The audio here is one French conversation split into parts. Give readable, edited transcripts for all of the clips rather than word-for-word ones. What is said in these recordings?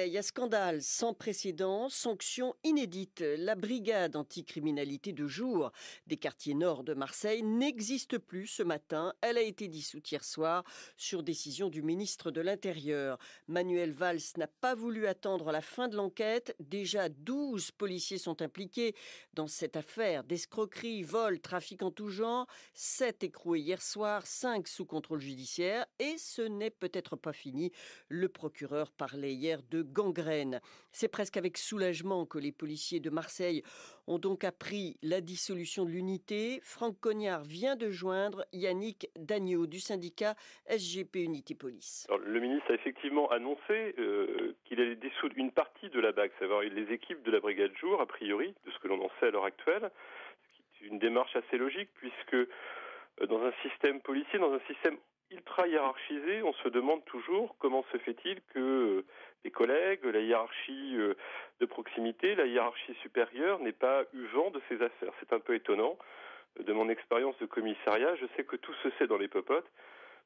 Marseille, un scandale sans précédent, sanction inédite. La brigade anticriminalité de jour des quartiers nord de Marseille n'existe plus ce matin. Elle a été dissoute hier soir sur décision du ministre de l'Intérieur. Manuel Valls n'a pas voulu attendre la fin de l'enquête. Déjà 12 policiers sont impliqués dans cette affaire d'escroquerie, vol, trafic en tout genre. 7 écroués hier soir, 5 sous contrôle judiciaire. Et ce n'est peut-être pas fini. Le procureur parlait hier de gangrène. C'est presque avec soulagement que les policiers de Marseille ont donc appris la dissolution de l'unité. Franck Cognard vient de joindre Yannick Dagneau du syndicat SGP Unité Police. Alors, le ministre a effectivement annoncé qu'il allait dissoudre une partie de la BAC, c'est-à-dire les équipes de la brigade jour, a priori, de ce que l'on en sait à l'heure actuelle, ce qui est une démarche assez logique puisque dans un système policier, dans un système ultra hiérarchisé, on se demande toujours comment se fait-il que les collègues, la hiérarchie de proximité, la hiérarchie supérieure n'aient pas eu vent de ces affaires. C'est un peu étonnant. De mon expérience de commissariat, je sais que tout se sait dans les popotes.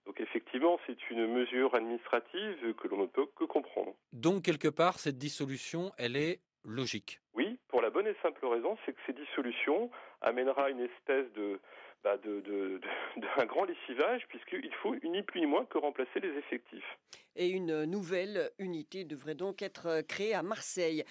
Donc effectivement, c'est une mesure administrative que l'on ne peut que comprendre. Donc quelque part, cette dissolution, elle est logique. Oui, pour la bonne et simple raison, c'est que ces dissolutions amènera une espèce d'un grand lessivage, puisqu'il faut ni plus ni moins que remplacer les effectifs. Et une nouvelle unité devrait donc être créée à Marseille.